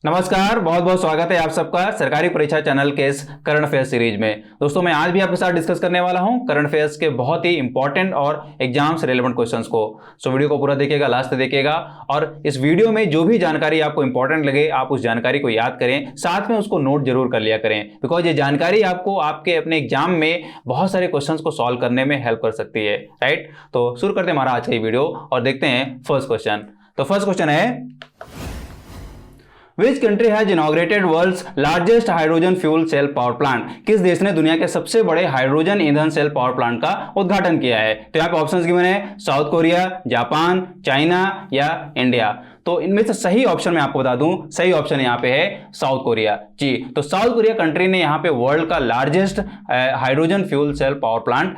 नमस्कार, बहुत बहुत स्वागत है आप सबका सरकारी परीक्षा चैनल के इस करंट अफेयर्स सीरीज में। दोस्तों, मैं आज भी आपके साथ डिस्कस करने वाला हूं करंट अफेयर्स के बहुत ही इंपॉर्टेंट और एग्जाम से रिलेवेंट क्वेश्चंस को। सो वीडियो को पूरा देखिएगा, लास्ट तक देखिएगा और इस वीडियो में जो भी जानकारी आपको इंपॉर्टेंट लगे आप उस जानकारी को याद करें, साथ में उसको नोट जरूर कर लिया करें, बिकॉज ये जानकारी आपको आपके अपने एग्जाम में बहुत सारे क्वेश्चंस को सॉल्व करने में हेल्प कर सकती है। राइट, तो शुरू करते हैं हमारा आज का वीडियो और देखते हैं फर्स्ट क्वेश्चन। तो फर्स्ट क्वेश्चन है, Which country has inaugurated world's largest hydrogen fuel cell power plant? किस देश ने दुनिया के सबसे बड़े हाइड्रोजन ईंधन सेल पावर प्लांट का उद्घाटन किया है? तो यहाँ पे ऑप्शंस गिवन है, साउथ कोरिया, जापान, चाइना या इंडिया। तो इनमें से सही ऑप्शन मैं आपको बता दूं, सही ऑप्शन यहाँ पे है साउथ कोरिया जी। तो साउथ कोरिया कंट्री ने यहाँ पे वर्ल्ड का largest hydrogen fuel cell power plant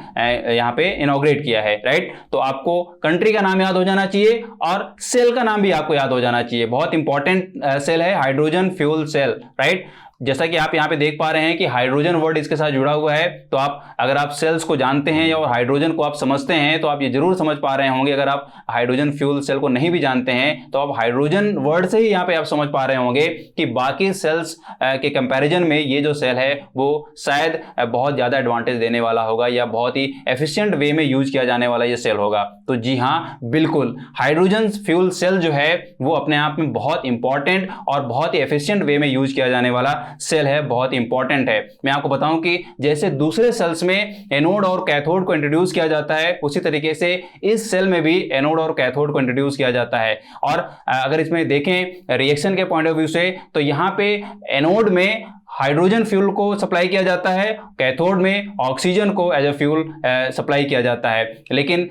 यहाँ पे इनॉग्रेट किया है। राइट, तो आपको कंट्री का नाम याद हो जाना चाहिए और सेल का नाम भी आपको याद हो जाना चाहिए। बहुत इंपॉर्टेंट सेल है हाइड्रोजन फ्यूल सेल। राइट, जैसा कि आप यहाँ पे देख पा रहे हैं कि हाइड्रोजन वर्ड इसके साथ जुड़ा हुआ है, तो आप अगर आप सेल्स को जानते हैं और हाइड्रोजन को आप समझते हैं तो आप ये जरूर समझ पा रहे होंगे। अगर आप हाइड्रोजन फ्यूल सेल को नहीं भी जानते हैं तो आप हाइड्रोजन वर्ड से ही यहाँ पे आप समझ पा रहे होंगे कि बाकी सेल्स के कंपैरिजन में ये जो सेल है वो शायद बहुत ज्यादा एडवांटेज देने वाला होगा या बहुत ही एफिशिएंट वे में यूज किया जाने वाला ये सेल होगा। तो जी हाँ, बिल्कुल हाइड्रोजन फ्यूल सेल जो है वो अपने आप में बहुत इंपॉर्टेंट और बहुत ही एफिशिएंट वे में यूज किया जाने वाला सेल है, बहुत इंपॉर्टेंट है। मैं आपको बताऊं कि जैसे दूसरे सेल्स में एनोड और कैथोड को इंट्रोड्यूस किया जाता है, उसी तरीके से इस सेल में भी एनोड और कैथोड को इंट्रोड्यूस किया जाता है। और अगर इसमें देखें रिएक्शन के पॉइंट ऑफ व्यू से, तो यहां पे एनोड में हाइड्रोजन फ्यूल को सप्लाई किया जाता है, कैथोड में ऑक्सीजन को एज ए फ्यूल सप्लाई किया जाता है। लेकिन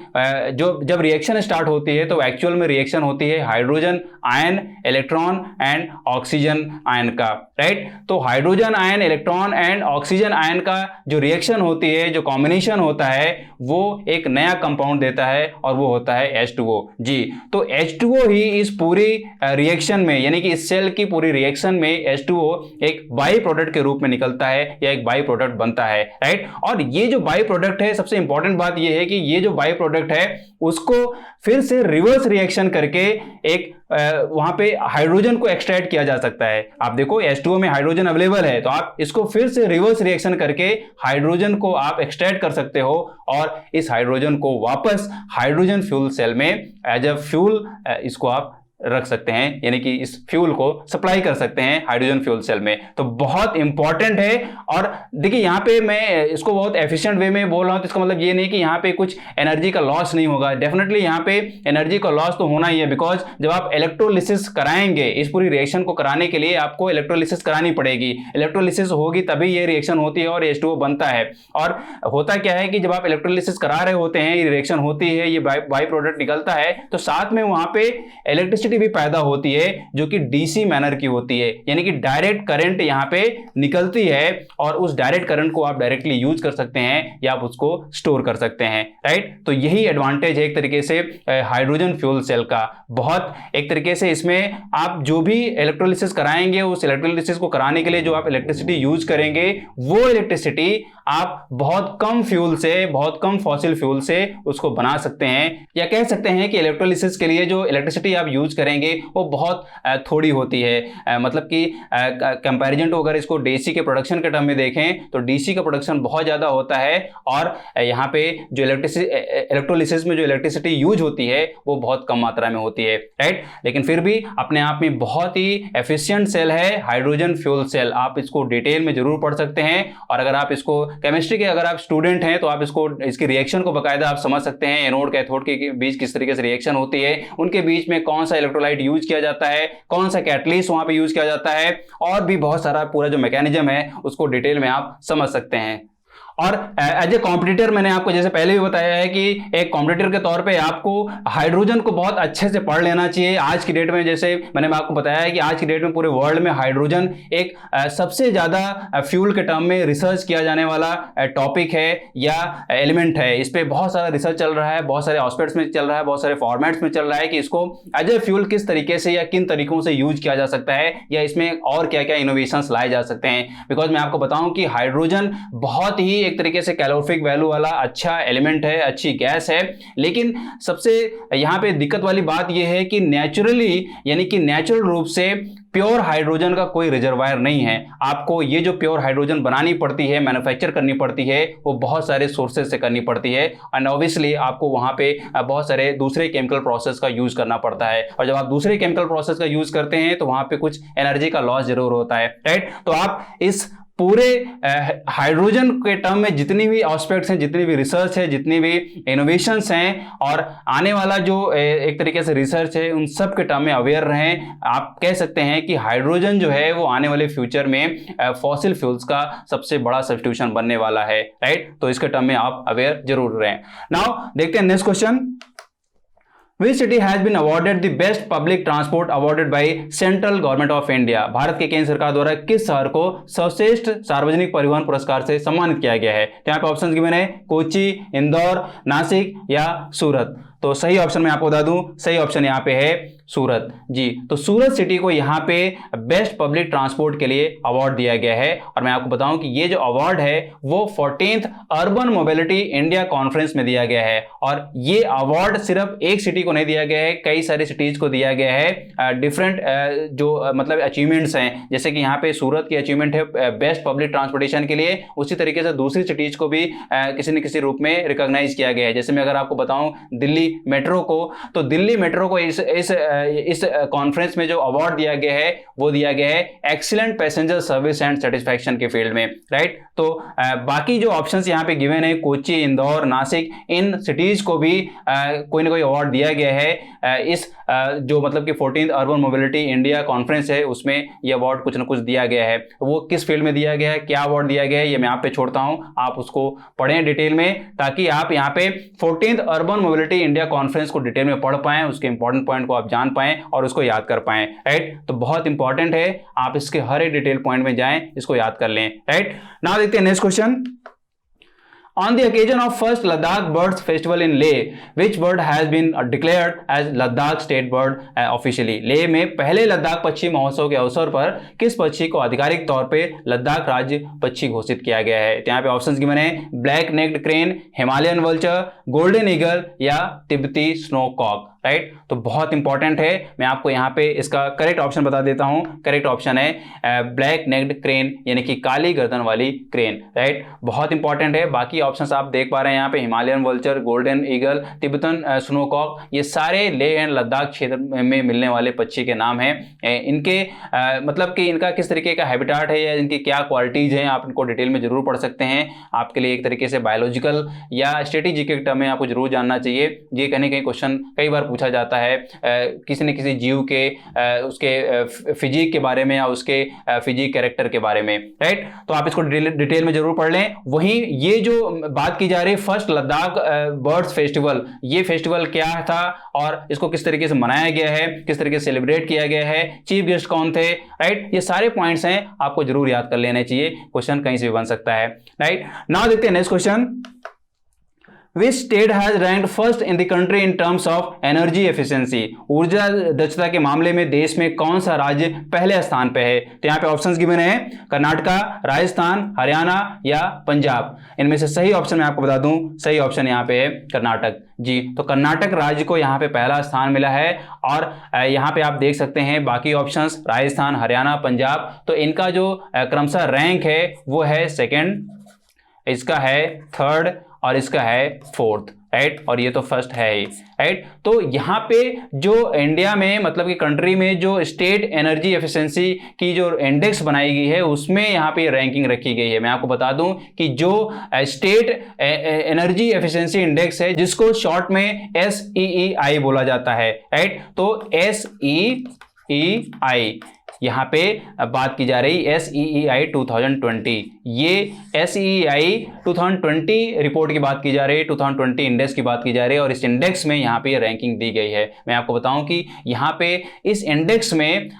जब रिएक्शन स्टार्ट होती है तो एक्चुअल में रिएक्शन होती है hydrogen ion, electron and oxygen ion का। राइट, तो hydrogen ion, electron and oxygen ion का जो रिएक्शन होती है, जो कॉम्बिनेशन होता है, वो एक नया कंपाउंड देता है और वो होता है H2O जी। तो H2O ही इस पूरी रिएक्शन में, यानी कि इस सेल की पूरी रिएक्शन में H2O एक बाई प्रोडक्ट के रूप में निकलता है या एक बाई प्रोडक्ट बनता है। राइट, और ये जो बाई प्रोडक्ट है, सबसे इंपॉर्टेंट बात ये है कि ये जो बाई प्रोडक्ट है उसको फिर से रिवर्स रिएक्शन करके एक वहां पे हाइड्रोजन को एक्सट्रैक्ट किया जा सकता है। आप देखो H2O में हाइड्रोजन अवेलेबल है, तो आप इसको फिर से रिवर्स रिएक्शन करके हाइड्रोजन को आप एक्सट्रैक्ट कर सकते हो और इस हाइड्रोजन को वापस हाइड्रोजन फ्यूल सेल में एज अ फ्यूल इसको आप रख सकते हैं, यानी कि इस फ्यूल को सप्लाई कर सकते हैं हाइड्रोजन फ्यूल सेल में। तो बहुत इंपॉर्टेंट है। और देखिए यहाँ पे मैं इसको बहुत एफिशिएंट वे में बोल रहा हूं, तो इसका मतलब ये नहीं कि यहाँ पे कुछ एनर्जी का लॉस नहीं होगा। डेफिनेटली यहाँ पे एनर्जी का लॉस तो होना ही है, बिकॉज जब आप इलेक्ट्रोलिसिस कराएंगे, इस पूरी रिएक्शन को कराने के लिए आपको इलेक्ट्रोलिसिस करानी पड़ेगी। इलेक्ट्रोलिसिस होगी तभी ये रिएक्शन होती है और H2O बनता है। और होता क्या है कि जब आप इलेक्ट्रोलिसिस करा रहे होते हैं, ये रिएक्शन होती है, ये बाई प्रोडक्ट निकलता है, तो साथ में वहां पे इलेक्ट्रिसिटी भी पैदा होती है जो कि डीसी मैनर की होती है, यानी कि डायरेक्ट करंट यहां पे निकलती है और उस डायरेक्ट करंट को आप डायरेक्टली यूज कर सकते हैं या आप उसको स्टोर कर सकते हैं। राइट, तो यही एडवांटेज है एक तरीके से हाइड्रोजन फ्यूल सेल का। बहुत एक तरीके से इसमें आप जो भी इलेक्ट्रोलिसिस कराएंगे, उस इलेक्ट्रोलिसिस को कराने के लिए जो आप इलेक्ट्रिसिटी यूज करेंगे, वो इलेक्ट्रिसिटी आप बहुत कम फ्यूल से, बहुत कम फॉसिल फ्यूल से उसको बना सकते हैं, या कह सकते हैं कि इलेक्ट्रोलिसिस के लिए जो इलेक्ट्रिसिटी आप यूज करेंगे वो बहुत थोड़ी होती है। मतलब कि कंपैरिजन टू अगर इसको डीसी के प्रोडक्शन के टर्म में देखें तो डीसी का प्रोडक्शन बहुत ज्यादा होता है और यहाँ पे जो इलेक्ट्रोलिसिस में जो इलेक्ट्रिसिटी यूज होती है वो बहुत कम मात्रा में होती है। राइट, लेकिन फिर भी अपने आप में बहुत ही एफिशिएंट सेल है हाइड्रोजन फ्यूल सेल। आप इसको डिटेल में जरूर पढ़ सकते हैं और अगर आप इसको केमिस्ट्री के अगर आप स्टूडेंट हैं तो आप इसको इसकी रिएक्शन को बकायदा आप समझ सकते हैं। एनोड कैथोड के बीच किस तरीके से रिएक्शन होती है, उनके बीच में कौन सा इलेक्ट्रोलाइट यूज किया जाता है, कौन सा कैटलिस्ट वहां पे यूज किया जाता है, और भी बहुत सारा पूरा जो मैकेनिज्म है उसको डिटेल में आप समझ सकते हैं। और एज ए कॉम्पिटिटर मैंने आपको जैसे पहले भी बताया है कि एक कॉम्पिटिटर के तौर पे आपको हाइड्रोजन को बहुत अच्छे से पढ़ लेना चाहिए। आज की डेट में जैसे मैंने आपको बताया है कि आज की डेट में पूरे वर्ल्ड में हाइड्रोजन एक सबसे ज्यादा फ्यूल के टर्म में रिसर्च किया जाने वाला टॉपिक है या एलिमेंट है। इस पर बहुत सारा रिसर्च चल रहा है, बहुत सारे एस्पेक्ट्स में चल रहा है, बहुत सारे फॉर्मेट्स में चल रहा है कि इसको एज ए फ्यूल किस तरीके से या किन तरीकों से यूज किया जा सकता है या इसमें और क्या क्या इनोवेशंस लाए जा सकते हैं। बिकॉज मैं आपको बताऊं कि हाइड्रोजन बहुत ही एक तरीके से कैलोरिफिक वैल्यू वाला अच्छा एलिमेंट है, अच्छी गैस है, लेकिन सबसे यहां पे दिक्कत वाली बात यह है कि नेचुरली यानी कि नेचुरल रूप से प्योर हाइड्रोजन का कोई रिजर्वायर नहीं है। आपको ये जो प्योर हाइड्रोजन बनानी पड़ती है, मैन्युफैक्चर करनी पड़ती है, वो बहुत सारे सोर्सेज से करनी पड़ती है एंड ऑब्वियसली आपको वहां पे बहुत सारे दूसरे केमिकल प्रोसेस का यूज करना पड़ता है और जब आप दूसरे केमिकल प्रोसेस का यूज करते हैं तो वहां पे कुछ एनर्जी का लॉस जरूर होता है, राइट। तो आप इस पूरे हाइड्रोजन के टर्म में जितनी भी एस्पेक्ट्स हैं, जितनी भी रिसर्च है, जितनी भी इनोवेशंस हैं और आने वाला जो एक तरीके से रिसर्च है, उन सब के टर्म में अवेयर रहें। आप कह सकते हैं कि हाइड्रोजन जो है वो आने वाले फ्यूचर में फॉसिल फ्यूल्स का सबसे बड़ा सब्स्टिट्यूशन बनने वाला है, राइट। तो इसके टर्म में आप अवेयर जरूर रहें। नाउ देखते हैं next question. Which city has been awarded the best public transport awarded by Central Government of India? Bharat के केंद्र सरकार द्वारा किस शहर को सर्वश्रेष्ठ सार्वजनिक परिवहन पुरस्कार से सम्मानित किया गया है? तो यहाँ पे ऑप्शंस गिवन है कोची, इंदौर, नासिक या सूरत। तो सही ऑप्शन मैं आपको बता दूं, सही ऑप्शन यहाँ पे है सूरत जी। तो सूरत सिटी को यहाँ पे बेस्ट पब्लिक ट्रांसपोर्ट के लिए अवार्ड दिया गया है और मैं आपको बताऊं कि ये जो अवार्ड है वो 14th urban mobility India conference में दिया गया है और ये अवार्ड सिर्फ एक सिटी को नहीं दिया गया है, कई सारी सिटीज को दिया गया है। डिफरेंट जो मतलब अचीवमेंट्स हैं, जैसे कि यहाँ पे सूरत की अचीवमेंट है बेस्ट पब्लिक ट्रांसपोर्टेशन के लिए, उसी तरीके से दूसरी सिटीज को भी किसी न किसी रूप में रिकॉग्नाइज किया गया है। जैसे मैं अगर आपको बताऊं दिल्ली मेट्रो को, तो दिल्ली मेट्रो को इस कॉन्फ्रेंस में जो अवार्ड दिया गया है वो दिया गया है excellent passenger service and satisfaction के फील्ड में, राइट। तो बाकी जो ऑप्शंस यहाँ पे गिवन है कोची, इंदौर, नासिक, इन सिटीज को भी कोई ना कोई अवार्ड दिया गया है। इस जो मतलब कि 14th urban mobility India conference है उसमें ये अवार्ड कुछ ना कुछ दिया गया है। वो किस फील्ड में दिया गया है, क्या अवार्ड दिया गया है, ये मैं आप पे छोड़ता हूं, आप उसको पढ़ें डिटेल में ताकि आप यहाँ पे 14th urban mobility India conference को डिटेल में पढ़ पाएं, उसके इंपॉर्टेंट पॉइंट को आप जान पाएं और उसको याद कर पाएं, राइट। तो बहुत इंपॉर्टेंट है, आप इसके हर एक डिटेल पॉइंट में जाएं, इसको याद कर लें, राइट। नाउ देखते हैं next question. On the occasion of first Ladakh Birds Festival in Leh, which bird has been declared as Ladakh State Bird officially? Leh में पहले लद्दाख पक्षी महोत्सव के अवसर पर किस पक्षी को आधिकारिक तौर पे लद्दाख राज्य पक्षी घोषित किया गया है? तो यहाँ पे ऑप्शंस गिवन है black necked crane, Himalayan vulture, golden eagle या तिब्बती स्नो कॉक, राइट। तो बहुत इंपॉर्टेंट है, मैं आपको यहाँ पे इसका करेक्ट ऑप्शन बता देता हूँ। करेक्ट ऑप्शन है ब्लैक नेक्ड क्रेन, यानी कि काली गर्दन वाली क्रेन, राइट। बहुत इंपॉर्टेंट है। बाकी ऑप्शंस आप देख पा रहे हैं यहाँ पे Himalayan vulture, golden eagle, Tibetan snowcock, ये सारे लेह एंड लद्दाख क्षेत्र में मिलने वाले पक्षी के नाम हैं। इनके मतलब कि इनका किस तरीके का हैबिटाट है या इनकी क्या क्वालिटीज हैं, आप इनको डिटेल में जरूर पढ़ सकते हैं। आपके लिए एक तरीके से बायोलॉजिकल या स्ट्रेटेजिक के टर्म में आपको जरूर जानना चाहिए। ये कहीं कहीं क्वेश्चन कई बार पूछा जाता है किसी न किसी जीव के उसके फिजिक के बारे में या उसके फिजिक कैरेक्टर के बारे में, राइट। तो आप इसको डिटेल में जरूर पढ़ लें। वहीं ये जो बात की जा रही है फर्स्ट लद्दाख बर्ड्स फेस्टिवल, ये फेस्टिवल क्या था और इसको किस तरीके से मनाया गया है, किस तरीके से सेलिब्रेट किया गया है, चीफ गेस्ट कौन थे, राइट। ये सारे पॉइंट्स हैं, आपको जरूर याद कर लेने चाहिए, क्वेश्चन कहीं से भी बन सकता है, राइट। नाउ देखते हैं next question. Which state has ranked first in the country in terms of energy efficiency? ऊर्जा दक्षता के मामले में देश में कौन सा राज्य पहले स्थान पे है? तो यहाँ पे ऑप्शंस गिवन है कर्नाटका, राजस्थान, हरियाणा या पंजाब। इनमें से सही ऑप्शन मैं आपको बता दूं, सही ऑप्शन यहाँ पे है कर्नाटक जी। तो कर्नाटक राज्य को यहाँ पे पहला स्थान मिला है और यहाँ पे आप देख सकते हैं बाकी ऑप्शंस राजस्थान, हरियाणा, पंजाब, तो इनका जो क्रमशः रैंक है वो है सेकेंड, इसका है थर्ड और इसका है फोर्थ, राइट। और ये तो फर्स्ट है ही, राइट। तो यहाँ पे जो इंडिया में मतलब कि कंट्री में जो स्टेट एनर्जी एफिशिएंसी की जो इंडेक्स बनाई गई है उसमें यहाँ पे रैंकिंग रखी गई है। मैं आपको बता दूं कि जो स्टेट एनर्जी एफिशिएंसी इंडेक्स है जिसको शॉर्ट में SEEI बोला जाता है, राइट। तो SEEI यहाँ पे बात की जा रही SEEI 2020, ये SEEI 2020 रिपोर्ट की बात की जा रही है, 2020 इंडेक्स की बात की जा रही है और इस इंडेक्स में यहाँ पे रैंकिंग दी गई है। मैं आपको बताऊं कि यहाँ पे इस इंडेक्स में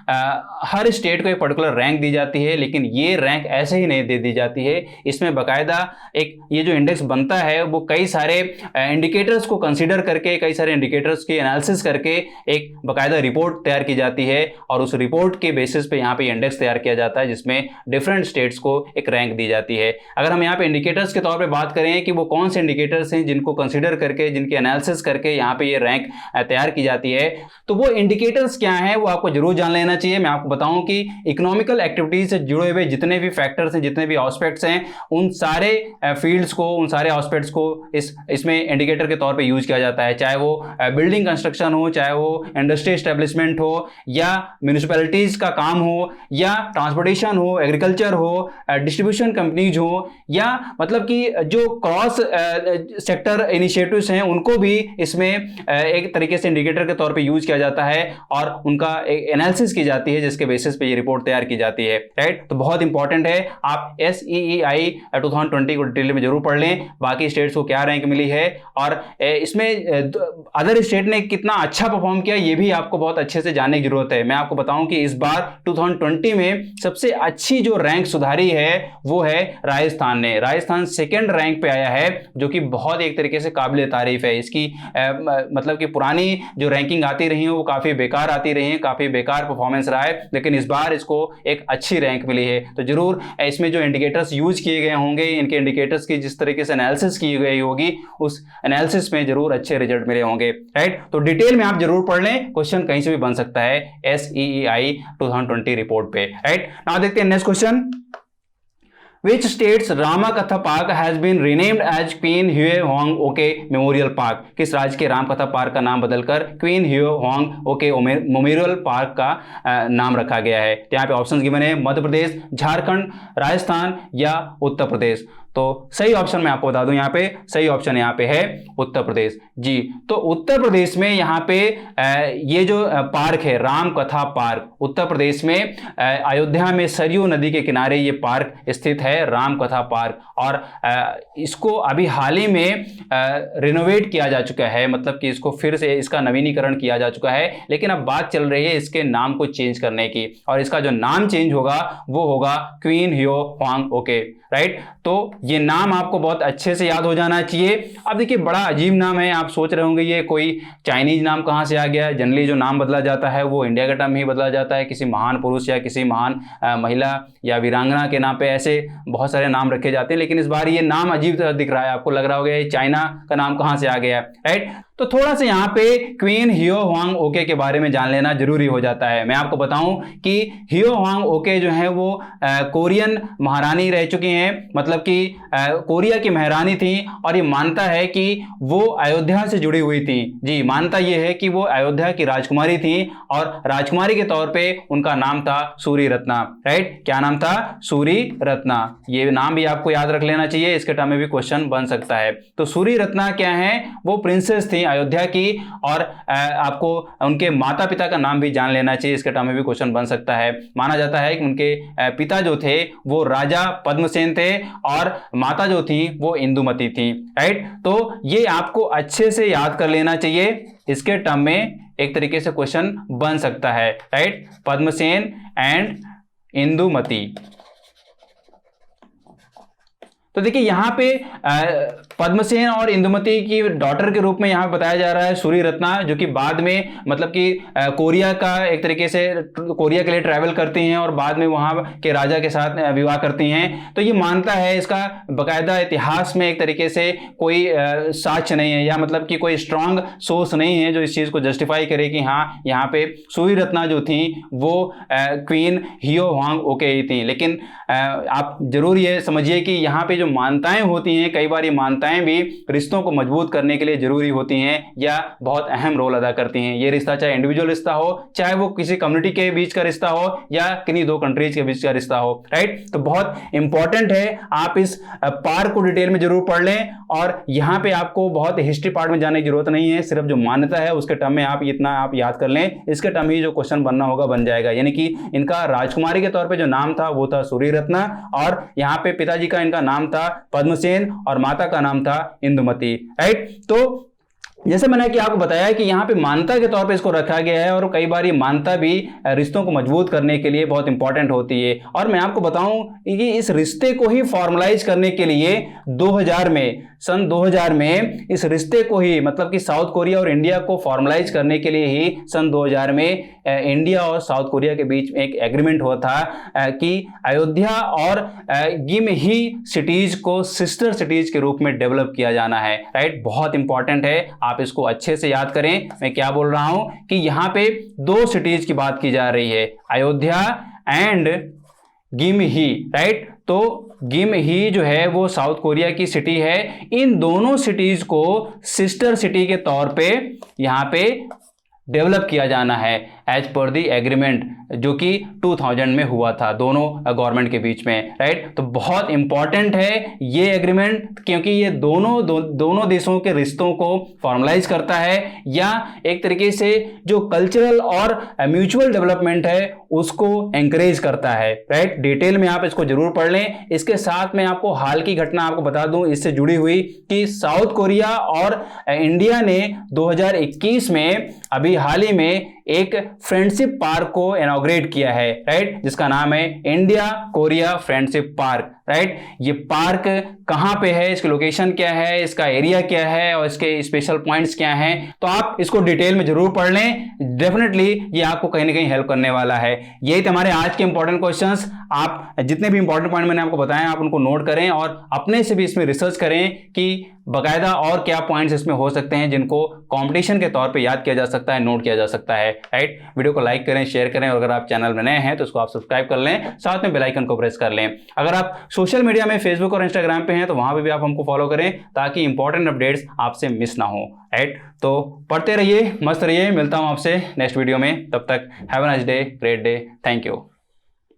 हर स्टेट को एक पर्टिकुलर रैंक दी जाती है, लेकिन ये रैंक ऐसे ही नहीं दे दी जाती है। इसमें बाकायदा एक ये जो इंडेक्स बनता है वो कई सारे इंडिकेटर्स को कंसिडर करके, कई सारे इंडिकेटर्स की एनालिसिस करके एक बाकायदा रिपोर्ट तैयार की जाती है और उस रिपोर्ट के बेसिस पे यहाँ पे इंडेक्स तैयार किया जाता है जिसमें डिफरेंट स्टेट्स को एक रैंक दी जाती है। अगर हम यहाँ पे इंडिकेटर्स के तौर पे बात करें कि वो कौन से इंडिकेटर्स हैं जिनको कंसीडर करके, जिनकी एनालिसिस करके यहाँ पे ये रैंक तैयार की जाती है, तो वो इंडिकेटर्स क्या हैं वो आपको जरूर जान लेना चाहिए। मैं आपको बताऊं कि इकोनॉमिकल एक्टिविटीज से जुड़े हुए जितने भी फैक्टर्स हैं, जितने भी एस्पेक्ट्स हैं, उन सारे फील्ड्स को, उन सारे एस्पेक्ट्स को इसमें इंडिकेटर के तौर पे यूज किया जाता है। चाहे वो बिल्डिंग कंस्ट्रक्शन हो, चाहे वो इंडस्ट्री एस्टेब्लिशमेंट हो, या म्यूनिसिपैलिटीज का काम हो, या ट्रांसपोर्टेशन हो, एग्रीकल्चर हो, डिस्ट्रीब्यूशन कंपनीज हो, या मतलब कि जो क्रॉस सेक्टर इनिशिएटिव्स हैं उनको भी इसमें एक तरीके से इंडिकेटर के तौर पे यूज किया जाता है और उनका एनालिसिस की जाती है जिसके बेसिस पे ये रिपोर्ट तैयार की जाती है। राइट, तो बहुत इंपॉर्टेंट है, आप SEEI 2020 को डिटेल में जरूर पढ़ लें, बाकी स्टेट्स को क्या रैंक मिली है और इसमें अदर स्टेट ने कितना अच्छा परफॉर्म किया ये भी आपको बहुत अच्छे से जानने की जरूरत है। मैं आपको बताऊं कि इस बार 2020 में सबसे अच्छी जो रैंक सुधारी है वो है राजस्थान ने। राजस्थान सेकेंड रैंक पे आया है जो कि बहुत एक तरीके से काबिल तारीफ है। इसकी मतलब कि पुरानी जो रैंकिंग आती रही है वो काफी बेकार आती रही है, काफी बेकार परफॉर्मेंस रहा है, लेकिन इस बार इसको एक अच्छी रैंक मिली है। तो जरूर इसमें जो इंडिकेटर्स यूज किए गए होंगे, इनके इंडिकेटर्स की जिस तरीके से एनालिसिस की गई होगी उस एनालिसिस में जरूर अच्छे रिजल्ट मिले होंगे। राइट, तो डिटेल में आप जरूर पढ़ लें, क्वेश्चन कहीं से भी बन सकता है SEEI 2020 रिपोर्ट पे। राइट, नाउ देखते हैं next question. Which state's Ramakatha Park has been renamed as Queen Hue Hong Oke Memorial Park? किस राज्य के रामकथा पार्क का नाम बदलकर क्वीन ह्यू होंग ओके मेमोरियल पार्क का नाम रखा गया है? तो यहाँ पे ऑप्शंस गिवन है, मध्य प्रदेश, झारखंड, राजस्थान या उत्तर प्रदेश। तो सही ऑप्शन मैं आपको बता दूं, यहाँ पे सही ऑप्शन यहाँ पे है उत्तर प्रदेश जी। तो उत्तर प्रदेश में यहाँ पे ये जो पार्क है राम कथा पार्क, उत्तर प्रदेश में अयोध्या में सरयू नदी के किनारे ये पार्क स्थित है, राम कथा पार्क। और इसको अभी हाल ही में रिनोवेट किया जा चुका है, मतलब कि इसको फिर से इसका नवीनीकरण किया जा चुका है, लेकिन अब बात चल रही है इसके नाम को चेंज करने की, और इसका जो नाम चेंज होगा वो होगा क्वीन ह्यू होंग ओके। राइट, तो ये नाम आपको बहुत अच्छे से याद हो जाना चाहिए। अब देखिए बड़ा अजीब नाम है, आप सोच रहे होंगे ये कोई चाइनीज नाम कहाँ से आ गया। जनरली जो नाम बदला जाता है वो इंडिया का टर्म ही बदला जाता है, किसी महान पुरुष या किसी महान महिला या वीरांगना के नाम पे ऐसे बहुत सारे नाम रखे जाते हैं, लेकिन इस बार ये नाम अजीब तरह दिख रहा है। आपको लग रहा होगा ये चाइना का नाम कहाँ से आ गया। राइट, तो थोड़ा सा यहाँ पे क्वीन ह्यू होंग ओके के बारे में जान लेना जरूरी हो जाता है। मैं आपको बताऊं कि ह्यू होंग ओके जो है वो कोरियन महारानी रह चुकी हैं, मतलब कि कोरिया की महारानी थी, और ये मानता है कि वो अयोध्या से जुड़ी हुई थी जी। मानता ये है कि वो अयोध्या की राजकुमारी थी और राजकुमारी के तौर पे उनका नाम था सूरी रत्ना। राइट, क्या नाम था? सूरी रत्ना। ये नाम भी आपको याद रख लेना चाहिए, इसके टर्म में भी क्वेश्चन बन सकता है। तो सूरी रत्ना क्या है? वो प्रिंसेस थी अयोध्या की, और आपको उनके माता पिता का नाम भी जान लेना चाहिए, इसके टर्म में भी क्वेश्चन बन सकता है। माना जाता है कि उनके पिता जो थे वो राजा पद्मसेन थे और माता जो थी वो इंदुमती थी। राइट, तो ये आपको अच्छे से याद कर लेना चाहिए, इसके टर्म में एक तरीके से क्वेश्चन बन सकता है। Right, Padmasen and Indumati. तो देखिए यहाँ पे पद्मसेन और इंदुमती की डॉटर के रूप में यहाँ बताया जा रहा है सूरी रत्ना, जो कि बाद में मतलब कि कोरिया का एक तरीके से कोरिया के लिए ट्रैवल करती हैं और बाद में वहाँ के राजा के साथ विवाह करती हैं। तो ये मानता है, इसका बकायदा इतिहास में एक तरीके से कोई साक्ष्य नहीं है, या मतलब कि कोई स्ट्रांग सोर्स नहीं है जो इस चीज़ को जस्टिफाई करे कि हाँ यहाँ पे सूरी रत्ना जो थी वो क्वीन ह्यू होंग ओके ही थी। लेकिन आप जरूर ये समझिए कि यहाँ पे जो मान्यताएं होती हैं, कई बार ये मान्यताएं भी रिश्तों को मजबूत करने के लिए जरूरी होती हैं या बहुत अहम रोल अदा करती हैं। ये रिश्ता चाहे इंडिविजुअल रिश्ता हो, चाहे वो किसी कम्युनिटी के बीच का रिश्ता हो या किन्हीं दो कंट्रीज के बीच का रिश्ता हो। राइट, तो बहुत इंपॉर्टेंट है, आप इस पार्ट को डिटेल में जरूर पढ़ लें, और यहाँ पे आपको बहुत हिस्ट्री पार्ट में जाने की जरूरत नहीं है, सिर्फ जो मान्यता है उसके टर्म में आप इतना आप याद कर लें, इसके टर्म ही जो क्वेश्चन बनना होगा बन जाएगा। यानी कि इनका राजकुमारी के तौर पर जो नाम था वो था सूरी रत्ना, और यहाँ पे पिताजी का इनका नाम था पद्मसेन और माता का नाम था इंदुमती। राइट, तो जैसे मैंने कि आपको बताया कि यहाँ पे मान्यता के तौर पे इसको रखा गया है और कई बार ये मान्यता भी रिश्तों को मजबूत करने के लिए बहुत इंपॉर्टेंट होती है। और मैं आपको बताऊं कि इस रिश्ते को ही फॉर्मलाइज करने के लिए 2000 में, सन 2000 में इस रिश्ते को ही, मतलब कि साउथ कोरिया और इंडिया को फॉर्मलाइज करने के लिए ही सन 2000 में इंडिया और साउथ कोरिया के बीच में एक एग्रीमेंट हुआ था कि अयोध्या और गिमही सिटीज को सिस्टर सिटीज के रूप में डेवलप किया जाना है। राइट, बहुत इंपॉर्टेंट है, आप इसको अच्छे से याद करें। मैं क्या बोल रहा हूं कि यहां पे दो सिटीज की बात की जा रही है, अयोध्या एंड गिमही। राइट, तो गिमही जो है वो साउथ कोरिया की सिटी है। इन दोनों सिटीज को सिस्टर सिटी के तौर पे यहां पे डेवलप किया जाना है एज पर दी एग्रीमेंट, जो कि 2000 में हुआ था दोनों गवर्नमेंट के बीच में। राइट, तो बहुत इंपॉर्टेंट है ये एग्रीमेंट, क्योंकि ये दोनों देशों के रिश्तों को फॉर्मलाइज करता है या एक तरीके से जो कल्चरल और म्यूचुअल डेवलपमेंट है उसको एंकरेज करता है। राइट, डिटेल में आप इसको जरूर पढ़ लें। इसके साथ में आपको हाल की घटना आपको बता दूं इससे जुड़ी हुई कि साउथ कोरिया और इंडिया ने 2021 में अभी हाल ही में एक फ्रेंडशिप पार्क को इनॉग्रेट किया है। राइट, जिसका नाम है India Korea friendship park. Right, ये पार्क कहां पे है, इसकी लोकेशन क्या है, इसका एरिया क्या है और इसके स्पेशल पॉइंट्स क्या हैं, तो आप इसको डिटेल में जरूर पढ़ लें। डेफिनेटली ये आपको कहीं ना कहीं हेल्प करने वाला है। यही थे हमारे आज के इंपॉर्टेंट क्वेश्चंस। आप जितने भी इंपॉर्टेंट पॉइंट मैंने आपको बताए आप उनको नोट करें और अपने से भी इसमें रिसर्च करें कि बकायदा और क्या पॉइंट्स इसमें हो सकते हैं जिनको कंपटीशन के तौर पे याद किया जा सकता है, नोट किया जा सकता है। राइट, वीडियो को लाइक करें, शेयर करें और अगर आप चैनल में नए हैं तो उसको आप सब्सक्राइब कर लें, साथ में बेल आइकन को प्रेस कर लें। अगर आप सोशल मीडिया में फेसबुक और इंस्टाग्राम पे हैं तो वहां पे भी आप हमको फॉलो करें ताकि इंपॉर्टेंट अपडेट्स आपसे मिस ना हो। राइट, तो पढ़ते रहिए, मस्त रहिए। मिलता हूं आपसे नेक्स्ट वीडियो में, तब तक have a nice day, great day, thank you.